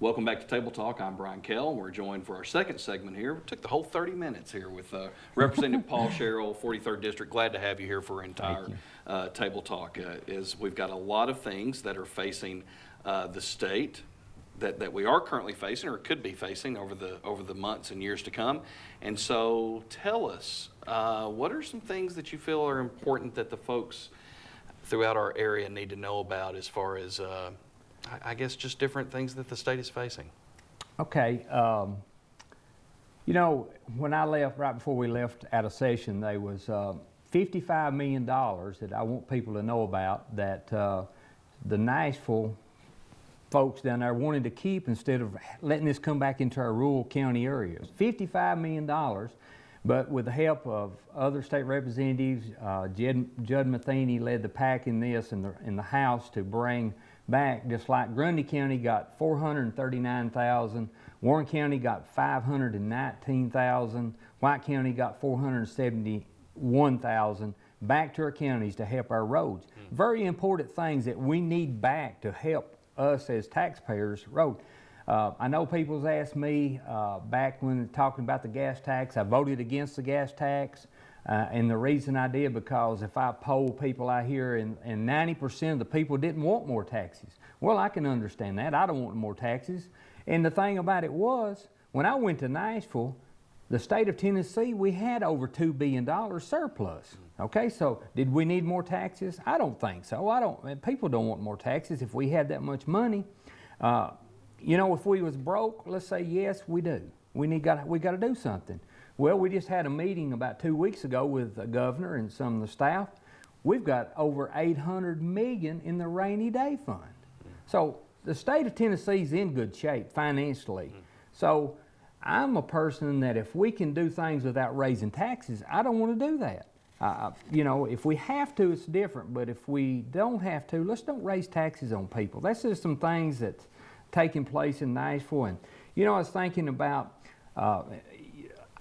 Welcome back to Table Talk. I'm Brian Kell, and we're joined for our second segment here. We took the whole 30 minutes here with Representative Paul Sherrell, 43rd District. Glad to have you here for our entire Table Talk. We've got a lot of things that are facing the state that we are currently facing or could be facing over the months and years to come. And so tell us, what are some things that you feel are important that the folks throughout our area need to know about as far as, I guess, just different things that the state is facing? Okay. You know, when I left, right before we left out of session, there was $55 million that I want people to know about that the Nashville folks down there wanted to keep instead of letting this come back into our rural county areas. $55 million, but with the help of other state representatives, Judd Matheny led the pack in this in the House to bring back, just like Grundy County got $439,000, Warren County got $519,000, White County got $471,000 back to our counties to help our roads. Very important things that we need back to help us as taxpayers road. I know people's asked me back when talking about the gas tax, I voted against the gas tax. And the reason I did, because if I poll people out here and 90% of the people didn't want more taxes. Well, I can understand that. I don't want more taxes. And the thing about it was, when I went to Nashville, the state of Tennessee, we had over $2 billion surplus. Okay, so did we need more taxes? I don't think so. People don't want more taxes if we had that much money. You know, if we was broke, let's say yes, we do. We got to do something. Well, we just had a meeting about 2 weeks ago with the governor and some of the staff. We've got over $800 million in the rainy day fund. So the state of Tennessee is in good shape financially. So I'm a person that if we can do things without raising taxes, I don't want to do that. You know, if we have to, it's different. But if we don't have to, let's don't raise taxes on people. That's just some things that's taking place in Nashville. And, you know, I was thinking about,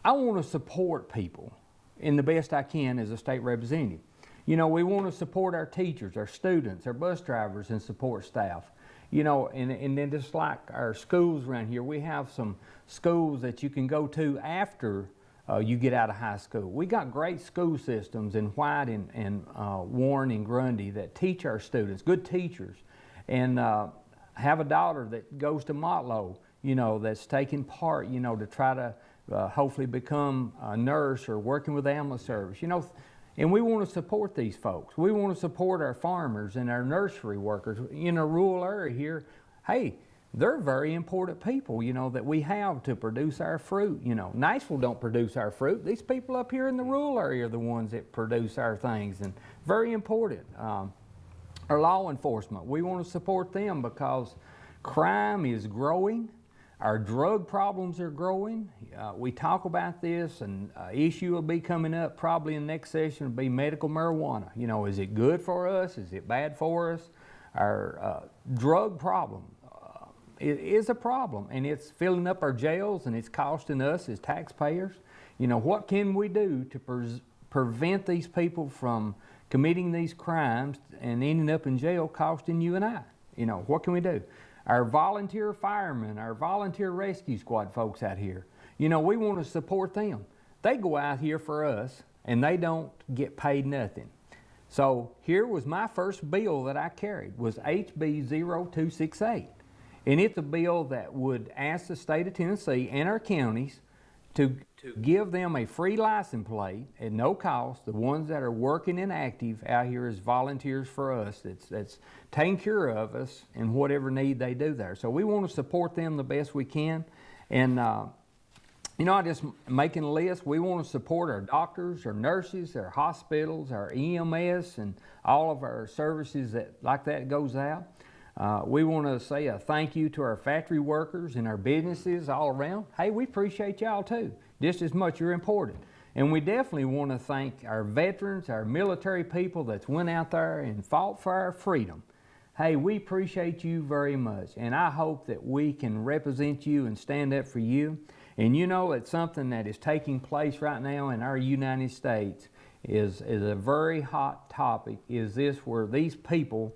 I want to support people in the best I can as a state representative. You know, we want to support our teachers, our students, our bus drivers, and support staff. You know, and then just like our schools around here, we have some schools that you can go to after you get out of high school. We got great school systems in White and Warren and Grundy that teach our students, good teachers. And have a daughter that goes to Motlow, you know, that's taking part, you know, to try to hopefully become a nurse or working with the ambulance service, you know. And we want to support these folks. We want to support our farmers and our nursery workers in a rural area here. Hey, they're very important people, you know, that we have to produce our fruit. You know, Nashville don't produce our fruit. These people up here in the rural area are the ones that produce our things, and very important. Our law enforcement, we want to support them because crime is growing. Our drug problems are growing. We talk about this, and an issue will be coming up probably in the next session will be medical marijuana. You know, is it good for us? Is it bad for us? Our drug problem it is a problem, and it's filling up our jails, and it's costing us as taxpayers. You know, what can we do to prevent these people from committing these crimes and ending up in jail costing you and I? You know, what can we do? Our volunteer firemen, our volunteer rescue squad folks out here, you know, we want to support them. They go out here for us, and they don't get paid nothing. So here was my first bill that I carried, was HB 0268. And it's a bill that would ask the state of Tennessee and our counties to give them a free license plate at no cost, the ones that are working and active out here as volunteers for us, that's taking care of us and whatever need they do there. So we want to support them the best we can. And, you know, I just making a list, we want to support our doctors, our nurses, our hospitals, our EMS, and all of our services that like that goes out. We want to say a thank you to our factory workers and our businesses all around. Hey, we appreciate y'all too, just as much. You're important. And we definitely want to thank our veterans, our military people that's went out there and fought for our freedom. Hey, we appreciate you very much, and I hope that we can represent you and stand up for you. And you know, it's something that is taking place right now in our United States is a very hot topic, is this where these people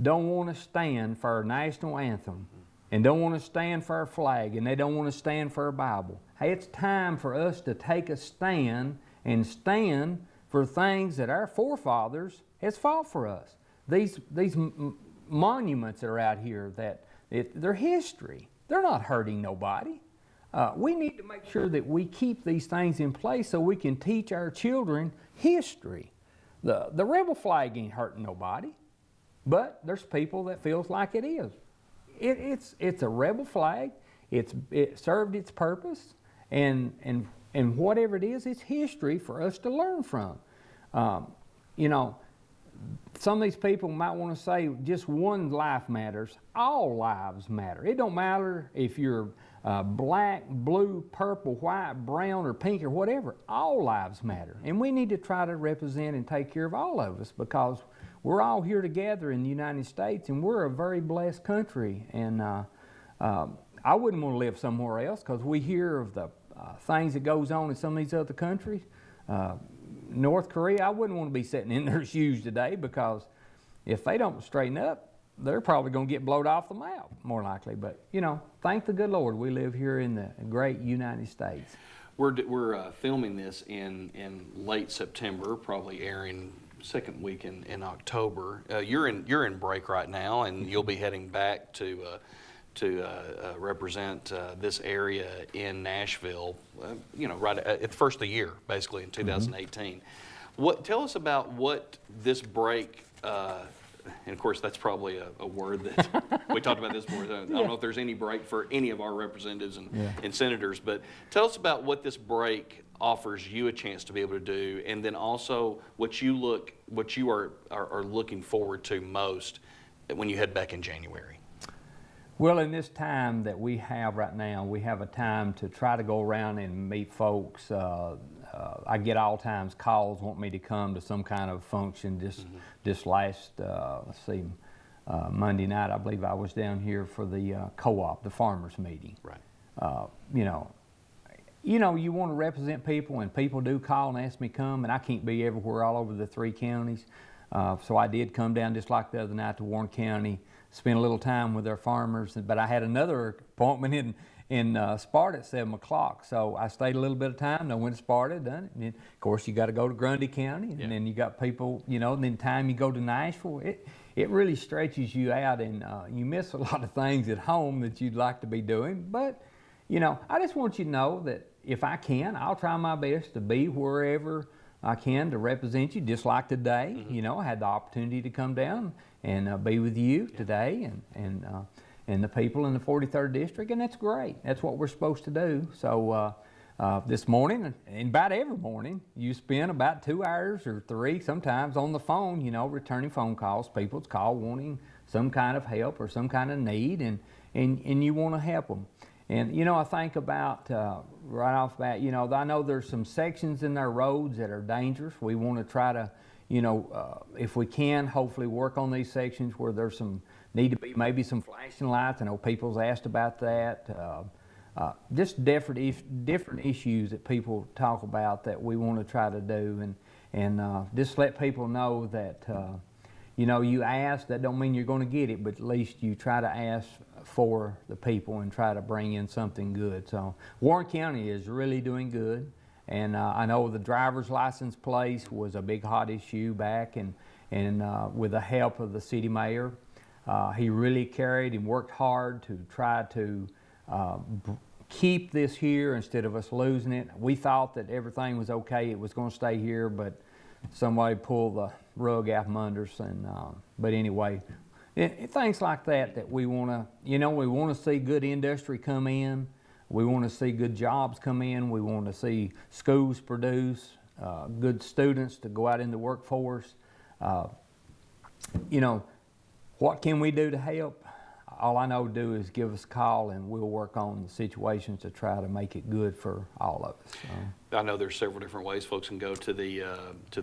don't want to stand for our national anthem and don't want to stand for our flag, and they don't want to stand for our Bible. Hey, it's time for us to take a stand and stand for things that our forefathers has fought for us. These monuments that are out here, they're history. They're not hurting nobody. We need to make sure that we keep these things in place so we can teach our children history. The rebel flag ain't hurting nobody, but there's people that feels like it is. It's a rebel flag. It served its purpose, and whatever it is, it's history for us to learn from. You know, some of these people might want to say just one life matters. All lives matter. It don't matter if you're black, blue, purple, white, brown, or pink, or whatever. All lives matter. And we need to try to represent and take care of all of us, because we're all here together in the United States, and we're a very blessed country. And I wouldn't want to live somewhere else, because we hear of the things that goes on in some of these other countries. North Korea, I wouldn't want to be sitting in their shoes today, because if they don't straighten up, they're probably going to get blowed off the map, more likely. But, you know, thank the good Lord we live here in the great United States. We're filming this in late September, probably airing second week in October. You're in break right now, and you'll be heading back to represent this area in Nashville, you know, right at the first of the year, basically in 2018. Tell us about what this break, and of course that's probably a word that we talked about this before. I don't know if there's any break for any of our representatives and senators, but tell us about what this break offers you a chance to be able to do, and then also what you are looking forward to most when you head back in January. Well, in this time that we have right now, we have a time to try to go around and meet folks. I get all times calls want me to come to some kind of function. This last, Monday night, I believe I was down here for the co-op, the farmers meeting. Right. You want to represent people, and people do call and ask me to come, and I can't be everywhere all over the 3 counties. So I did come down just like the other night to Warren County, spend a little time with our farmers, but I had another appointment in Sparta at 7 o'clock, so I stayed a little bit of time, and I went to Sparta, done it, and then, of course you got to go to Grundy County, and then you got people, and then time you go to Nashville, it really stretches you out, and you miss a lot of things at home that you'd like to be doing, but I just want you to know that if I can, I'll try my best to be wherever I can to represent you, just like today. I had the opportunity to come down and be with you today and the people in the 43rd District, and that's great. That's what we're supposed to do. So this morning, and about every morning, you spend about 2 hours or 3 sometimes on the phone, returning phone calls. People's call wanting some kind of help or some kind of need, and you want to help them. And, I think about, right off the bat, I know there's some sections in our roads that are dangerous. We want to try to, if we can, hopefully work on these sections where there's need to be maybe some flashing lights. I know people's asked about that. Just different issues that people talk about that we want to try to do. And just let people know that, you ask, that don't mean you're going to get it, but at least you try to ask for the people and try to bring in something good. So Warren County is really doing good, and I know the driver's license place was a big hot issue back, and with the help of the city mayor, he really carried and worked hard to try to keep this here instead of us losing it. We thought that everything was okay, it was going to stay here, but somebody pulled the rug out from under us, and but anyway, things like that we want to, we want to see good industry come in, we want to see good jobs come in, we want to see schools produce good students to go out in the workforce. What can we do to help? All I know to do is give us a call, and we'll work on the situations to try to make it good for all of us. So. I know there's several different ways folks can go to the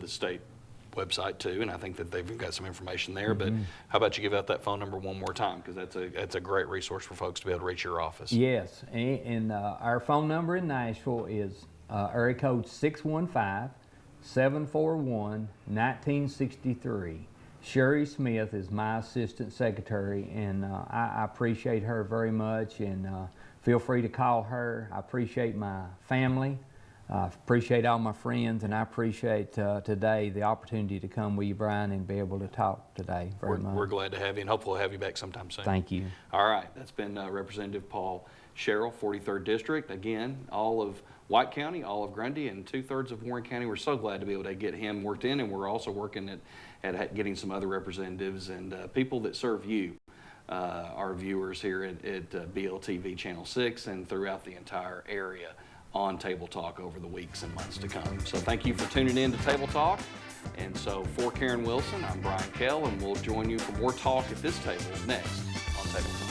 state website too, and I think that they've got some information there. But how about you give out that phone number one more time, because that's a great resource for folks to be able to reach your office. Yes, and our phone number in Nashville is area code 615-741-1963. Sherry Smith is my assistant secretary, and I appreciate her very much, and feel free to call her. I appreciate my family. I appreciate all my friends, and I appreciate today the opportunity to come with you, Brian, and be able to talk today very much. We're glad to have you, and hopefully we'll have you back sometime soon. Thank you. All right, that's been Representative Paul Sherrell, 43rd District. Again, all of White County, all of Grundy, and 2/3 of Warren County. We're so glad to be able to get him worked in, and we're also working at getting some other representatives and people that serve you, our viewers here at BLTV Channel 6 and throughout the entire area on Table Talk over the weeks and months to come. So thank you for tuning in to Table Talk. And so for Karen Wilson, I'm Brian Kell, and we'll join you for more talk at this table next on Table Talk.